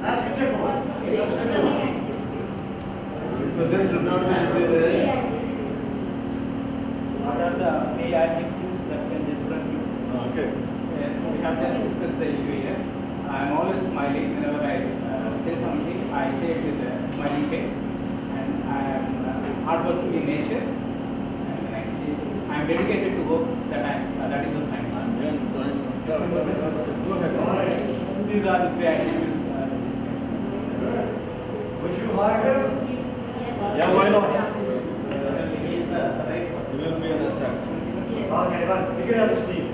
Ask a different one. Ask a different one. Present should not be there. What are the main adjectives that can describe you? Okay. Yes, we have just discussed the issue here. I am always smiling whenever I say something. I say it with a smiling face, and I am hardworking in nature. And the next is I am dedicated to work. That is a sign. Go ahead. These are the three attributes. Would you hire him? Yeah, why not? Right? He will be an asset. Okay, fine. You can have a seat.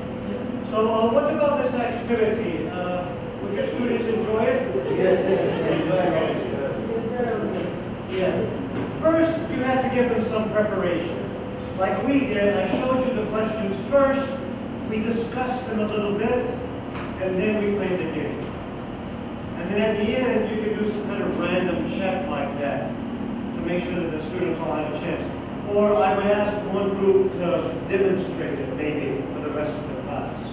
So, what about this activity? Would your students enjoy it? Yes. Yes. First, you have to give them some preparation. Like we did, I showed you the questions first, we discussed them a little bit, and then we played the game. And then at the end, you can do some kind of random check like that to make sure that the students all have a chance. Or I would ask one group to demonstrate it, maybe, for the rest of the class.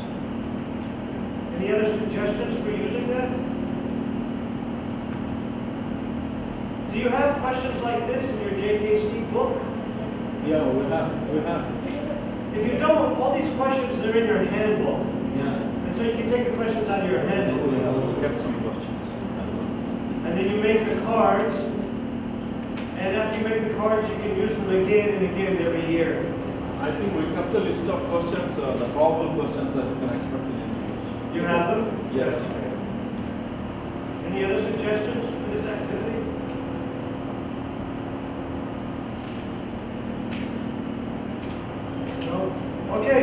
Any other suggestions for using that? Do you have questions like this in your JKC book? Yeah, we have. If you don't, all these questions are in your handbook. Yeah. And so you can take the questions out of your handbook. We also kept some questions. And then you make the cards. And after you make the cards, you can use them again and again every year. I think we kept a list of questions, the probable questions that you can expect in interviews. You have them? Yes. Any other suggestions for this activity? No? Okay,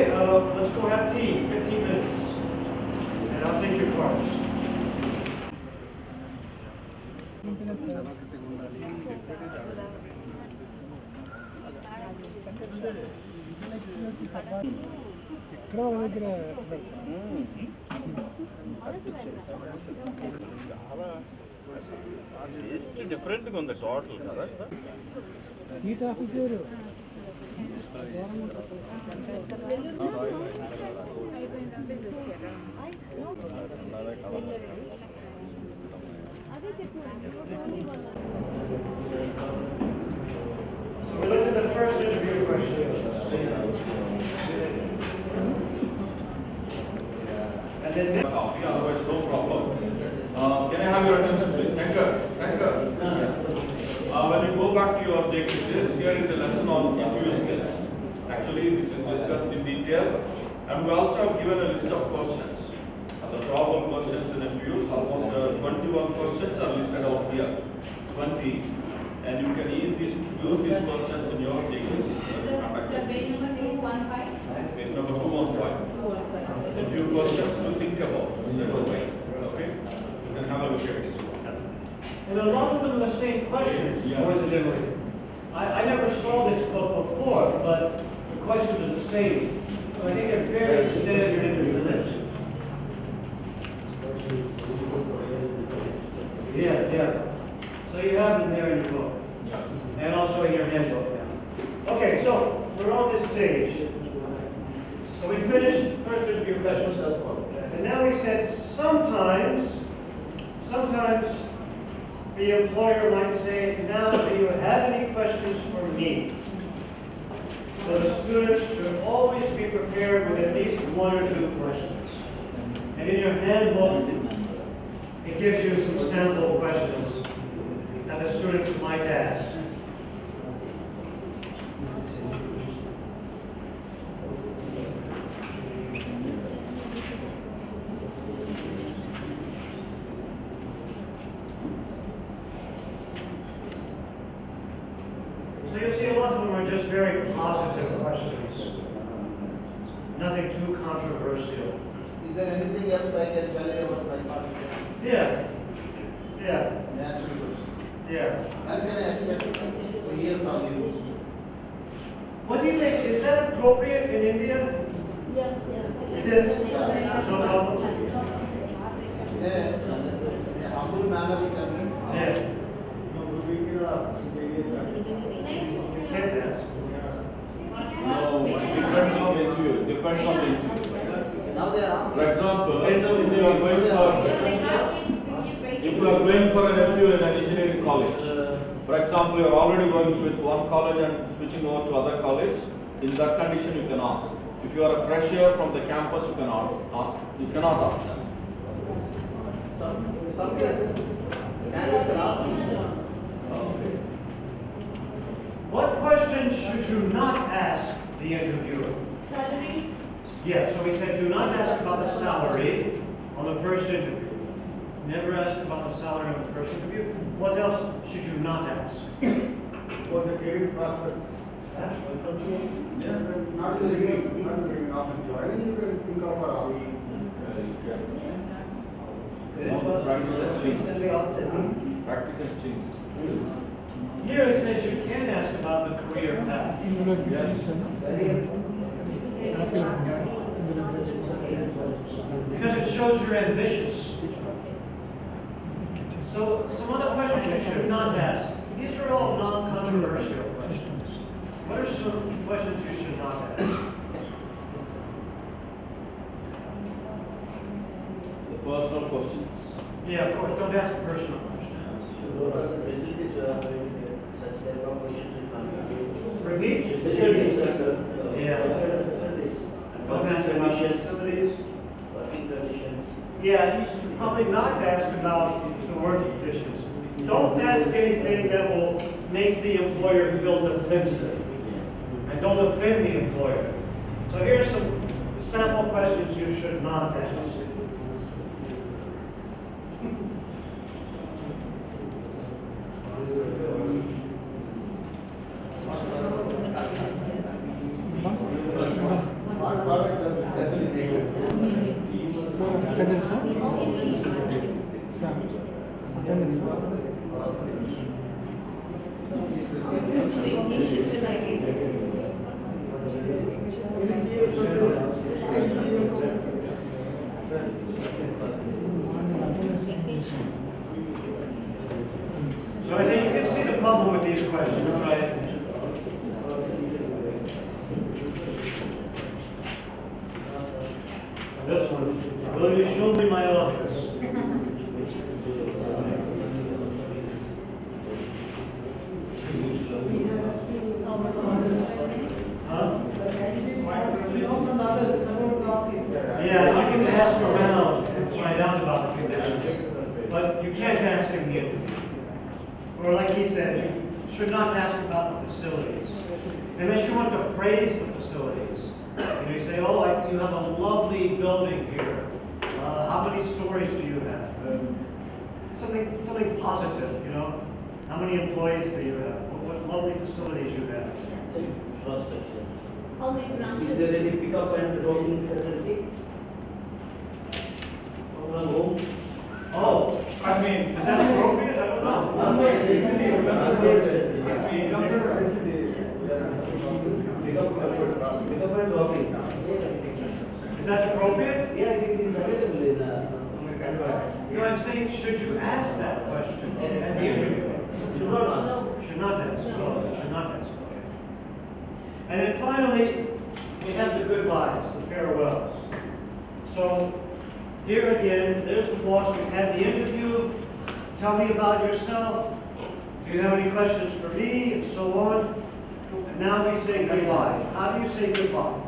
let's go have tea, 15 minutes. And I'll take your cards. It's different on the total, correct? So we looked at the first interview question. And then next. Otherwise, no problem. Can I have your attention, please? Shankar. When you go back to your JKCs, here is a lesson on interview skills. Actually, this is discussed in detail. And we also have given a list of questions. The problem questions in interviews, almost 21 questions are listed out here. 20. And you can use these questions in your JKCs. Page number 215. Page number 215. A few questions to think about. Okay? You can have a look at this one. And a lot of them are the same questions, coincidentally. I never saw this book before, but the questions are the same. So I think they're very standard interview questions. Yeah. So you have them there in your book. And also in your handbook now. Okay, so we're on this stage. So we finished first interview questions. And now we said sometimes the employer might say, now do you have any questions for me? So the students should always be prepared with at least one or two questions. And in your handbook, it gives you some sample questions that the students might ask. So you'll see a lot of them are just very positive questions. Nothing too controversial. Is there anything else I can tell you about my participants? Yeah. Natural question. Yeah. When can I expect to hear from you? What do you think? Is that appropriate in India? Yeah. It is? There's no problem? In a humble manner you can meet. Yeah. You can't ask. No, depends on the interview. Depends on the interview. Now they are asking. For example, if you are going for If you are going for an FU in an engineering college, for example, you are already working with one college and switching over to other college, in that condition you can ask. If you are a fresher from the campus, you cannot ask them. Some cases, candidates are asking. What questions should you not ask the interviewer? Salary. Yeah, so we said do not ask about the salary on the first interview. Never ask about the salary on the first interview. What else should you not ask? For the career prospects. Yeah. Not the beginning, after joining, you can think of a Practice has changed. Here it says you can ask about the career path. Because it shows you're ambitious. So some other questions you should not ask. These are all non-controversial questions. What are some questions you should not ask? The personal questions. Yeah, of course, don't ask personal questions. Repeat? Yeah. Don't ask about facilities. Working conditions. Yeah, you should probably not ask about the work conditions. Don't ask anything that will make the employer feel defensive. And don't offend the employer. So here's some sample questions you should not ask. What product does it heavily Actually, English should I So I think you can see the problem with these questions, right? This one, will you show me my office? Huh? Yeah, you can ask around and find out about the conditions, but you can't ask in the interview. Or like he said, you should not ask about the facilities. Unless you want to praise the facilities. You say, oh, you have a lovely building here. How many stories do you have? Something positive, you know? How many employees do you have? What lovely facilities you have? How many branches? Is there any pickup and dropping facility? From home? Oh, I mean, is that appropriate? I don't know. Pickup and dropping. Is that appropriate? Yeah, it is available in canvas. You know, I'm saying, should you ask that question at the interview? Should not ask. Should not ask. No, should not ask. Okay. And then finally, we have the goodbyes, the farewells. So here again, there's the boss. We had the interview. Tell me about yourself. Do you have any questions for me? And so on. And now we say goodbye. How do you say goodbye?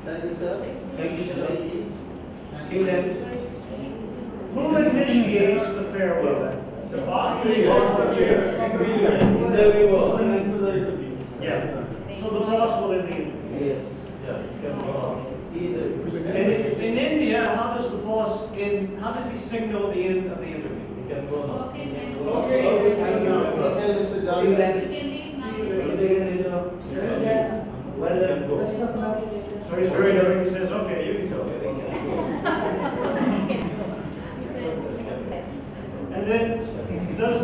Thank you, sir. Thank you, sir. See you then. Who initiates the farewell? The boss. Interviewer. Yeah. So the boss will end the interview. Yes. Either. And in India, how does the boss how does he signal the end of the interview? You can go now. Okay, thank you. Okay, thank you. Okay, Mr. See you John. then. Well done, go. So he's very nervous. He says, "Okay, you can go." And then, does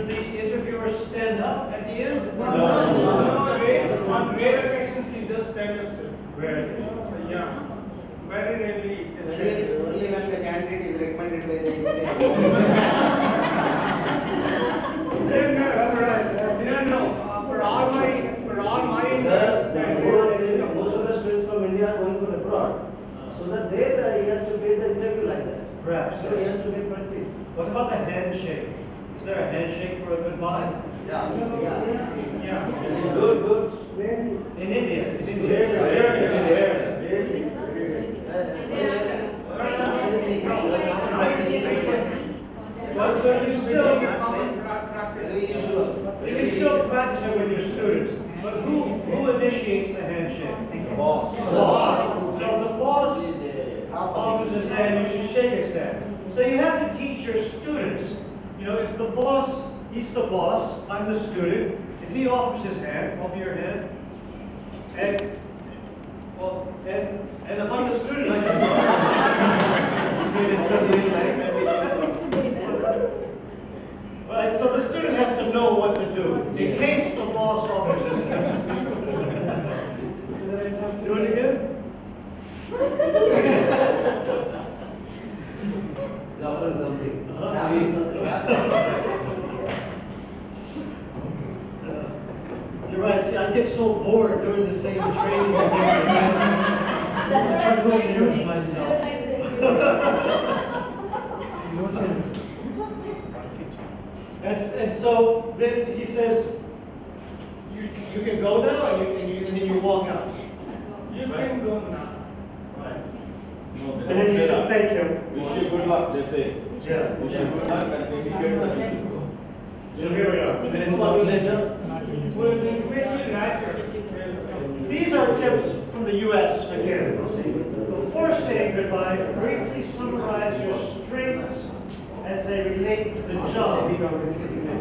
the interviewer stand up at the end? On rare occasions, he does stand up, sir. Rarely. Yeah. Very rarely. Only when the candidate is recommended by the No, for all my Most of the students from India are going for abroad. So that there he has to face the interview like that. Perhaps. So he has to be practiced. What about the handshake? Is there a handshake for a goodbye? Yeah. Yeah. Good, good. In India. In India. Well, so you can still practice it with your students. But who initiates the handshake? The boss. The boss. So the boss offers his hand, you should shake his hand. So you have to teach your students. You know, if the boss, he's the boss, I'm the student. If he offers his hand, offer your hand. And if I'm the student, I just Right, so the student has to know what to do in case the boss offers his hand. Do it again. You're right. See, I get so bored doing the same training again and again. I'm trying to introduce myself. And so then he says, you can go now, and then you walk out. You can go now. Right. No, they And then don't you say should that. thank him. Wish you good luck, they say. Yeah. Wish you good luck and indicate that you should go. So here we are. These are tips from the U.S. again. Before saying goodbye, briefly summarize your strengths as they relate to the job.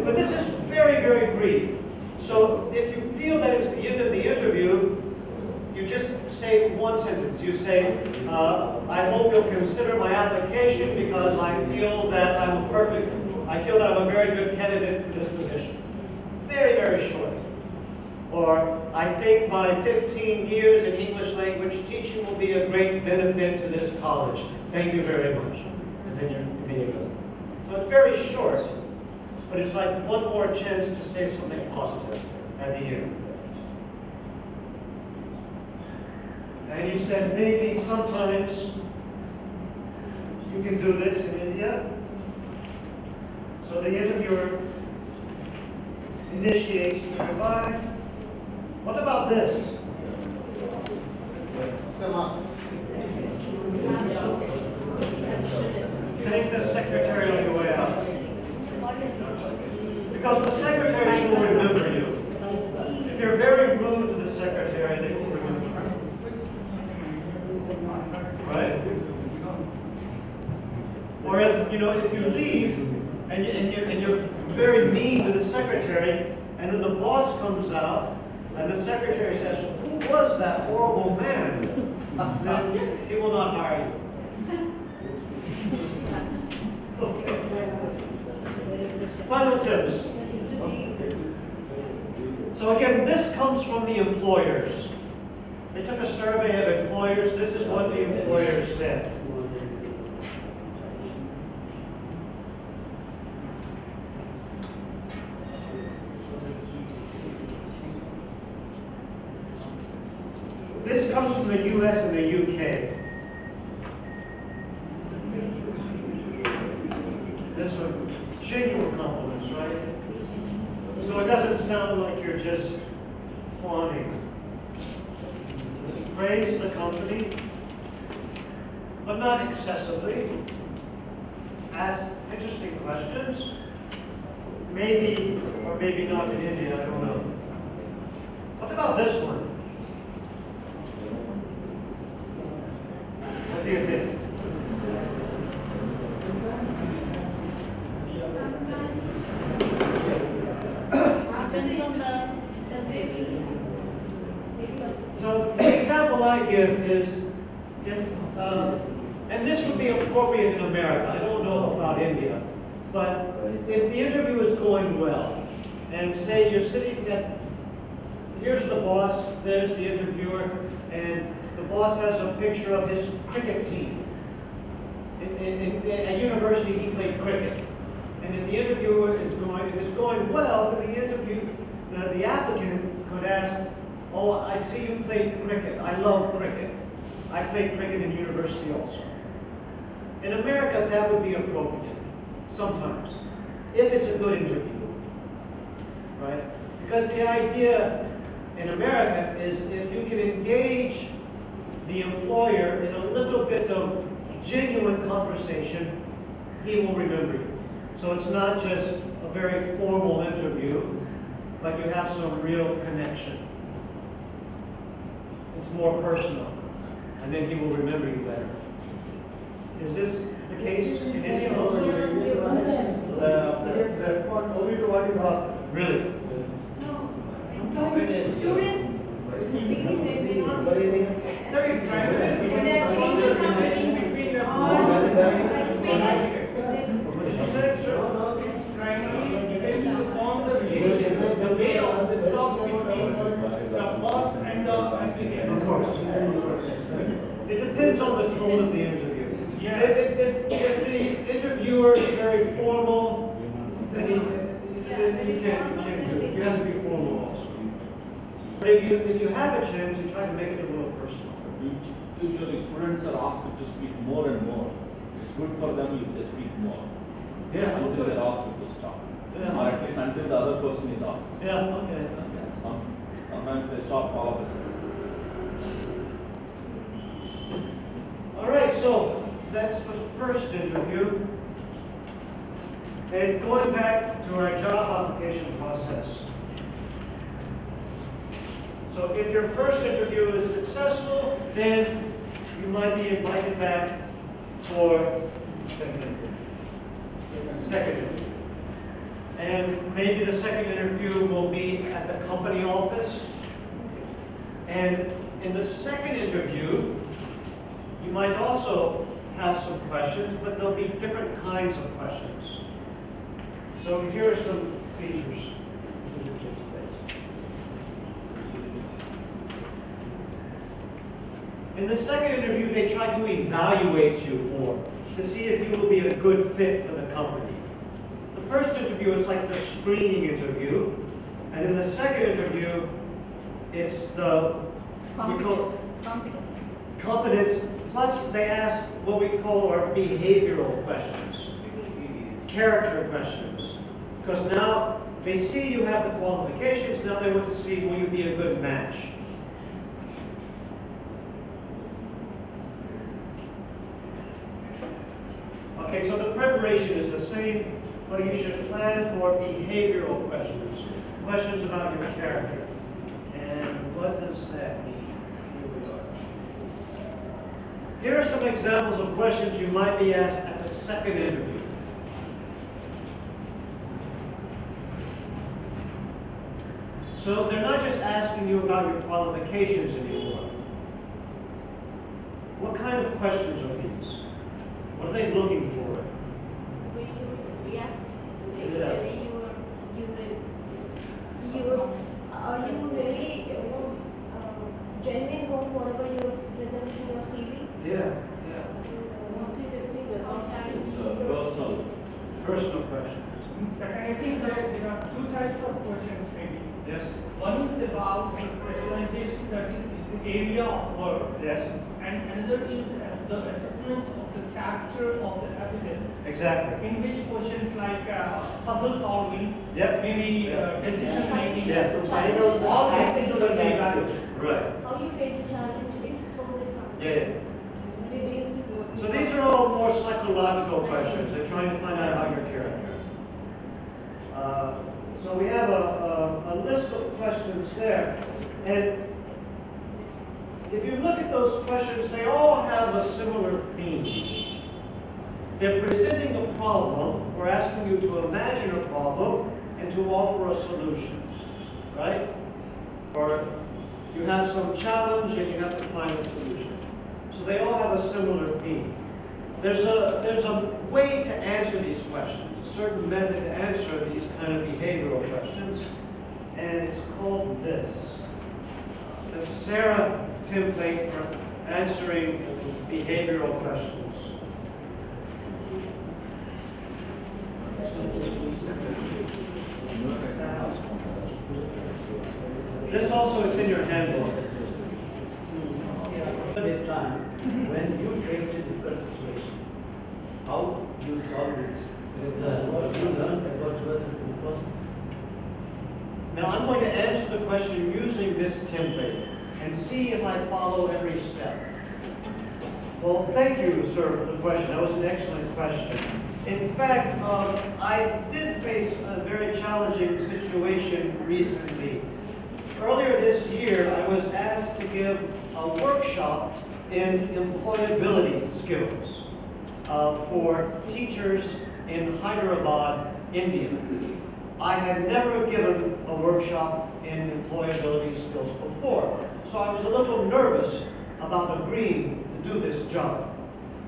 But this is very, very brief. So if you feel that it's the end of the interview, you just say one sentence. You say, I hope you'll consider my application because I feel that I'm a very good candidate for this position. Very, very short. Or, I think my 15 years in English language teaching will be a great benefit to this college. Thank you very much. And then you go. So it's very short, but it's like one more chance to say something positive at the end. And you said maybe sometimes you can do this in India. So the interviewer initiates the goodbye. What about this? Thank the secretary on your way out. Because the secretary will remember you. If you're very rude to the secretary, they will remember you. Right? Or if you leave and you're very mean to the secretary, and then the boss comes out, and the secretary says, "Who was that horrible man?" Then he will not hire you. Okay. Final tips. So again, this comes from the employers. They took a survey of employers. This is what the employers said. This comes from the US and the UK. This one, genuine compliments, right? So it doesn't sound like you're just fawning. Praise the company, but not excessively. Ask interesting questions. Maybe or maybe not in India, I don't know. What about this one? What do you think? So the example I give is if, and this would be appropriate in America. I don't know about India, but if the interview is going well, and say you're sitting at, here's the boss, there's the interviewer, and the boss has a picture of his cricket team. At university, he played cricket. And if the interviewer is going well, the applicant could ask, "Oh, I see you played cricket. I love cricket. I played cricket in university also." In America, that would be appropriate, sometimes, if it's a good interview, right? Because the idea in America is if you can engage the employer in a little bit of genuine conversation, he will remember you. So it's not just a very formal interview, but you have some real connection. It's more personal, and then he will remember you better. Is this the case in India also? Respond only to what is asked. Really? No, sometimes students thinking they may not. So in primary, When they are changing companies between the What did you say, sir? it's primarily depending upon the relationship, the way of the talk between the boss and the applicant. Of course. It depends on the tone of the interview. Yeah. If the interviewer is very formal, then you can't do it. You have to be formal also. But if you have a chance, you try to make it a little personal. Usually students are asked to speak more and more. It's good for them if they speak more. Yeah, Until okay. they're asked to stop. Yeah. Or at least until the other person is asked. Yeah, okay. Sometimes they stop all of a sudden. All right, so that's the first interview. And going back to our job application process. So if your first interview is successful, then you might be invited back for second interview. And maybe the second interview will be at the company office. And in the second interview, you might also have some questions, but there'll be different kinds of questions. So here are some features. In the second interview, they try to evaluate you more, to see if you will be a good fit for the company. The first interview is like the screening interview, and in the second interview, it's the competence, plus they ask what we call our behavioral questions, character questions. Because now they see you have the qualifications, now they want to see will you be a good match. Okay, so the preparation is the same, but you should plan for behavioral questions, questions about your character. And what does that mean? Here are some examples of questions you might be asked at the second interview. So they're not just asking you about your qualifications anymore. What kind of questions are these? What are they looking for? When you react, like Yeah. are you very genuine about whatever you present in your CV? Yeah. Mostly testing the It's sometimes. Personal questions. Second, I think there are two types of questions maybe. Yes. One is about the specialization, that is the area of work, Yes. and another is the assessment of the character of the applicant, Exactly. in which questions like puzzle solving, Yep. maybe decision making, Yeah. To find out all these things will be evaluated. Right. How you face the challenge if suppose it comes. Yeah. So these are all more psychological questions. They're trying to find out about your character. So we have a list of questions there. And if you look at those questions, they all have a similar theme. They're presenting a problem, or asking you to imagine a problem and to offer a solution, right? Or you have some challenge and you have to find a solution. So they all have a similar theme. There's a way to answer these questions, a certain method to answer these kind of behavioral questions, and it's called this. The Sarah template for answering behavioral questions. This also is in your handbook. This time, when you faced a difficult situation, What you learned about university process? Now I'm going to answer the question using this template and see if I follow every step. Well, thank you, sir, for the question. That was an excellent question. In fact, I did face a very challenging situation recently. Earlier this year, I was asked to give a workshop in employability skills for teachers in Hyderabad, India. I had never given a workshop in employability skills before, so I was a little nervous about agreeing to do this job.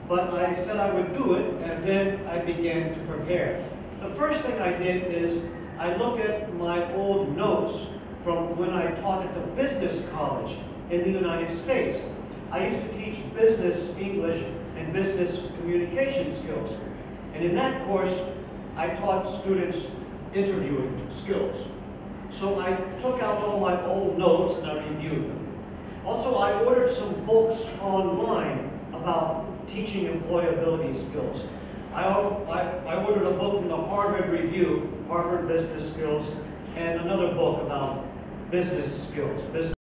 But I said I would do it, and then I began to prepare. The first thing I did is I looked at my old notes from when I taught at the business college in the United States. I used to teach business English and business communication skills. And in that course, I taught students interviewing skills. So I took out all my old notes and I reviewed them. Also, I ordered some books online about teaching employability skills. I ordered a book from the Harvard Review, Harvard Business Skills, and another book about business skills.